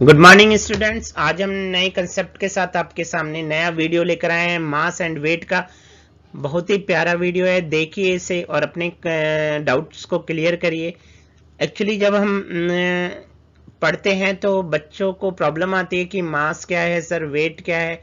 Good morning students. आज हम नए कंसेप्ट के साथ आपके सामने नया वीडियो लेकर आए हैं मास एंड वेट का। बहुत ही प्यारा वीडियो है, देखिए इसे और अपने डाउट्स को क्लियर करिए। एक्चुअली जब हम पढ़ते हैं तो बच्चों को प्रॉब्लम आती है कि मास क्या है सर, वेट क्या है।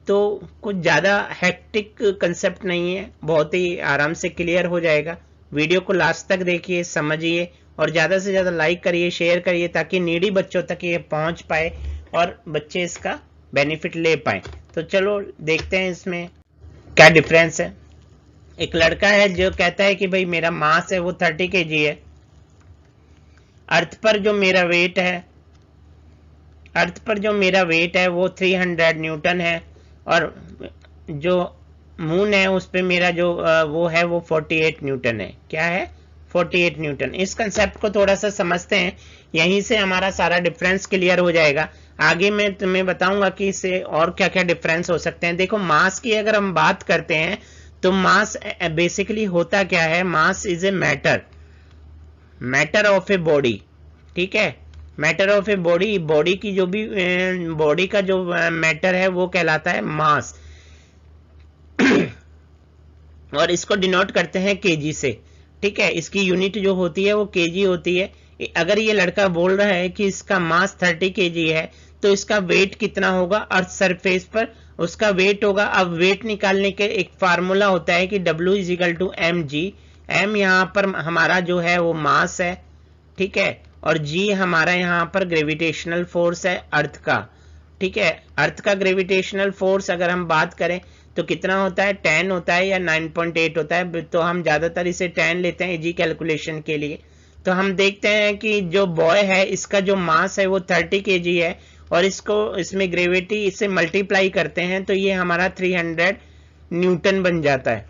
तो कुछ ज़्यादा हेक्टिक कंसेप्ट नहीं है, बहुत ही आराम से क्लियर हो जाएगा। वीडियो को लास्ट तक देखिए, समझिए और ज़्यादा से ज़्यादा लाइक करिए, शेयर करिए ताकि नीडी बच्चों तक ये पहुंच पाए और बच्चे इसका बेनिफिट ले पाए। तो चलो देखते हैं इसमें क्या डिफरेंस है। एक लड़का है जो कहता है कि भाई मेरा मास है वो 30 kg है, अर्थ पर जो मेरा वेट है वो 300 न्यूटन है और जो मून है उस पे मेरा जो वो है वो 48 न्यूटन है। क्या है? 48 न्यूटन। इस कंसेप्ट को थोड़ा सा समझते हैं, यहीं से हमारा सारा डिफरेंस क्लियर हो जाएगा। आगे मैं तुम्हें बताऊंगा कि इससे और क्या क्या डिफरेंस हो सकते हैं। देखो, मास की अगर हम बात करते हैं तो मास बेसिकली होता क्या है? मास is a matter of a body. ठीक है, matter of a body, body की जो भी बॉडी का जो मैटर है वो कहलाता है मास और इसको डिनोट करते हैं केजी से। ठीक है, इसकी यूनिट जो होती है वो केजी होती है। अगर ये लड़का बोल रहा है कि इसका मास 30 kg है तो इसका वेट कितना होगा? अर्थ सरफेस पर उसका वेट होगा। अब वेट निकालने के एक फार्मूला होता है कि W = mg। m यहाँ पर हमारा जो है वो मास है, ठीक है, और g हमारा यहाँ पर ग्रेविटेशनल फोर्स है अर्थ का। ठीक है, अर्थ का ग्रेविटेशनल फोर्स अगर हम बात करें तो कितना होता है? 10 होता है या 9.8 होता है। तो हम ज्यादातर इसे 10 लेते हैं जी कैलकुलेशन के लिए। तो हम देखते हैं कि जो बॉय है इसका जो मास है वो 30 kg है और इसमें ग्रेविटी इससे मल्टीप्लाई करते हैं तो ये हमारा 300 न्यूटन बन जाता है।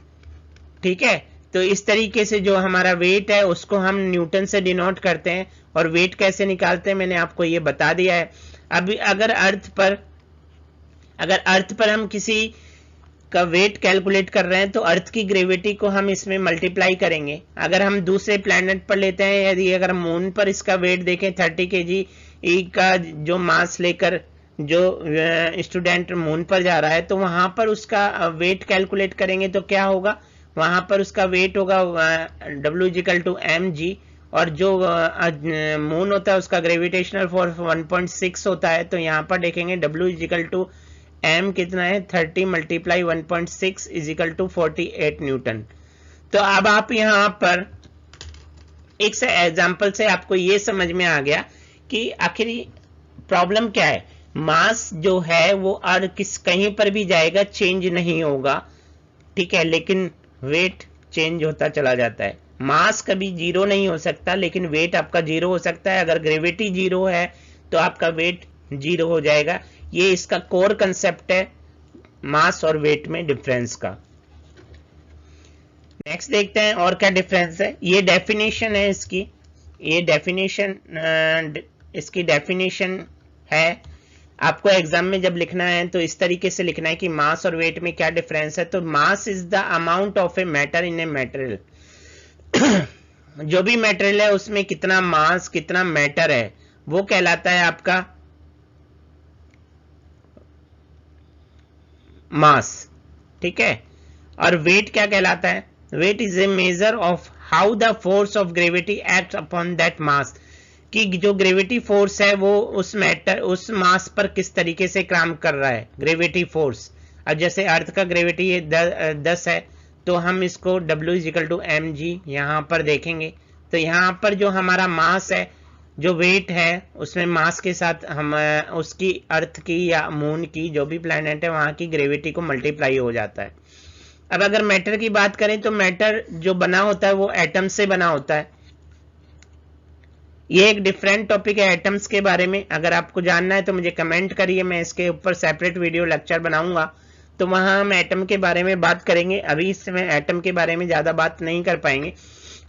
ठीक है, तो इस तरीके से जो हमारा वेट है उसको हम न्यूटन से डिनोट करते हैं। और वेट कैसे निकालते हैं मैंने आपको ये बता दिया है। अभी अगर अर्थ पर हम किसी का वेट कैलकुलेट कर रहे हैं तो अर्थ की ग्रेविटी को हम इसमें मल्टीप्लाई करेंगे। अगर हम दूसरे प्लैनेट पर लेते हैं, यदि अगर मून पर इसका वेट देखें 30 kg का जो मास लेकर जो स्टूडेंट मून पर जा रहा है तो वहां पर उसका वेट कैलकुलेट करेंगे तो क्या होगा? वहां पर उसका वेट होगा W = mg और जो मून होता है उसका ग्रेविटेशनल फोर्स 1.6 होता है। तो यहाँ पर देखेंगे W = m कितना है? 30 × 1.6 = 48 न्यूटन। तो अब आप यहाँ पर एक से एग्जांपल से आपको ये समझ में आ गया कि आखिर प्रॉब्लम क्या है। मास जो है वो कहीं पर भी जाएगा, चेंज नहीं होगा, ठीक है, लेकिन वेट चेंज होता चला जाता है। मास कभी जीरो नहीं हो सकता लेकिन वेट आपका जीरो हो सकता है। अगर ग्रेविटी जीरो है तो आपका वेट जीरो हो जाएगा। ये इसका कोर कंसेप्ट है मास और वेट में डिफरेंस का। नेक्स्ट देखते हैं और क्या डिफरेंस है। ये डेफिनेशन है इसकी, इसकी डेफिनेशन है। आपको एग्जाम में जब लिखना है तो इस तरीके से लिखना है कि मास और वेट में क्या डिफरेंस है। तो mass is the amount of a matter in a material जो भी मटेरियल है उसमें कितना मास कितना मैटर है वो कहलाता है आपका मास। ठीक है, और वेट क्या कहलाता है? Weight is a measure of how the force of gravity act upon that mass, कि जो ग्रेविटी फोर्स है वो उस मास पर किस तरीके से काम कर रहा है, ग्रेविटी फोर्स। अब जैसे अर्थ का ग्रेविटी 10 है तो हम इसको W = mg यहाँ पर देखेंगे। तो यहाँ पर जो हमारा मास है, जो वेट है, उसमें मास के साथ हम उसकी अर्थ की या मून की जो भी प्लैनेट है वहां की ग्रेविटी को मल्टीप्लाई हो जाता है। अब अगर मैटर की बात करें तो मैटर जो बना होता है वो एटम से बना होता है। ये एक डिफरेंट टॉपिक है एटम्स के बारे में। अगर आपको जानना है तो मुझे कमेंट करिए, मैं इसके ऊपर सेपरेट वीडियो लेक्चर बनाऊंगा तो वहां हम एटम के बारे में बात करेंगे। अभी इस समय एटम के बारे में ज्यादा बात नहीं कर पाएंगे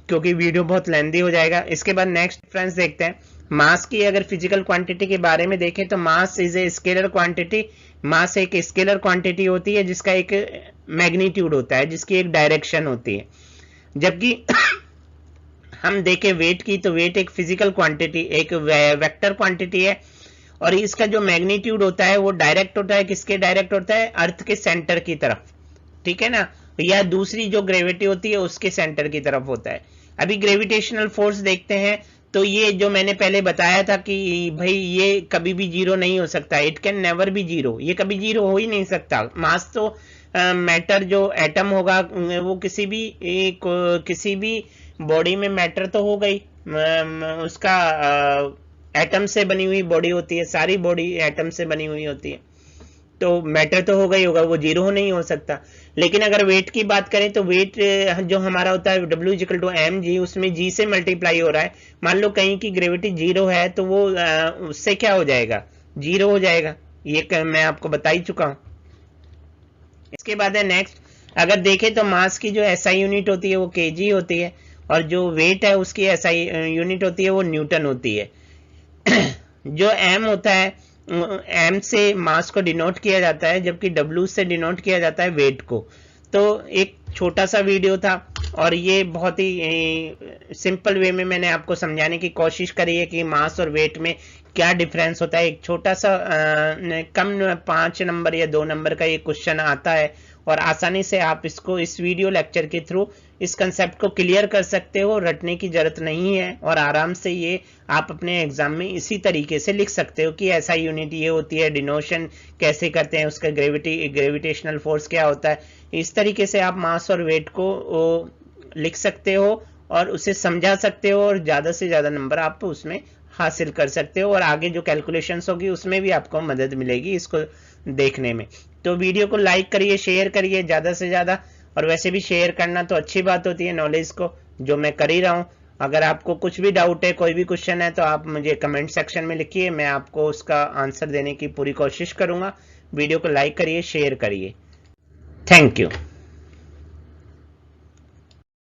क्योंकि वीडियो बहुत लेंदी हो जाएगा। इसके बाद नेक्स्ट डिफरेंस देखते हैं। मास की अगर फिजिकल क्वांटिटी के बारे में देखें तो mass is a scalar quantity. Mass एक स्केलर क्वांटिटी होती है जिसका एक मैग्नीट्यूड होता है, जिसकी एक डायरेक्शन होती है। जबकि हम देखें वेट की तो वेट एक फिजिकल क्वांटिटी, एक वेक्टर क्वांटिटी है और इसका जो मैग्नीट्यूड होता है वो डायरेक्ट होता है, किसके डायरेक्ट होता है, अर्थ के सेंटर की तरफ, ठीक है ना, या दूसरी जो ग्रेविटी होती है उसके सेंटर की तरफ होता है। अभी ग्रेविटेशनल फोर्स देखते हैं, तो ये जो मैंने पहले बताया था कि भाई ये कभी भी जीरो नहीं हो सकता, it can never be zero, ये कभी जीरो हो ही नहीं सकता। मास तो मैटर जो एटम होगा वो किसी भी बॉडी में मैटर तो हो गई, उसका एटम से बनी हुई बॉडी होती है, सारी बॉडी एटम से बनी हुई होती है, तो मैटर तो होगा ही होगा, वो जीरो नहीं हो सकता। लेकिन अगर वेट की बात करें तो वेट जो हमारा होता है W=mg, उसमें g से मल्टीप्लाई हो रहा है। मान लो कहीं की ग्रेविटी जीरो है तो वो उससे क्या हो जाएगा, जीरो हो जाएगा, ये मैं आपको बता ही चुका हूं। इसके बाद है नेक्स्ट, अगर देखें तो मास की जो एसआई यूनिट होती है वो केजी होती है, और जो वेट है उसकी एसआई यूनिट होती है वो न्यूटन होती है। जो एम होता है, एम से मास को डिनोट किया जाता है, जबकि डब्ल्यू से डिनोट किया जाता है वेट को। तो एक छोटा सा वीडियो था और ये बहुत ही सिंपल वे में मैंने आपको समझाने की कोशिश करी है कि मास और वेट में क्या डिफरेंस होता है। एक छोटा सा कम 5 नंबर या 2 नंबर का ये क्वेश्चन आता है, और आसानी से आप इसको इस वीडियो लेक्चर के थ्रू इस कंसेप्ट को क्लियर कर सकते हो, रटने की जरूरत नहीं है, और आराम से ये आप अपने एग्जाम में इसी तरीके से लिख सकते हो कि ऐसा यूनिट ये होती है, डिनोशन कैसे करते हैं, उसका ग्रेविटेशनल फोर्स क्या होता है। इस तरीके से आप मास और वेट को लिख सकते हो और उसे समझा सकते हो, और ज्यादा से ज्यादा नंबर आप उसमें हासिल कर सकते हो, और आगे जो कैलकुलेशंस होगी उसमें भी आपको मदद मिलेगी इसको देखने में। तो वीडियो को लाइक करिए, शेयर करिए ज्यादा से ज्यादा, और वैसे भी शेयर करना तो अच्छी बात होती है नॉलेज को, जो मैं कर ही रहा हूं। अगर आपको कुछ भी डाउट है, कोई भी क्वेश्चन है, तो आप मुझे कमेंट सेक्शन में लिखिए, मैं आपको उसका आंसर देने की पूरी कोशिश करूंगा। वीडियो को लाइक करिए, शेयर करिए। Thank you.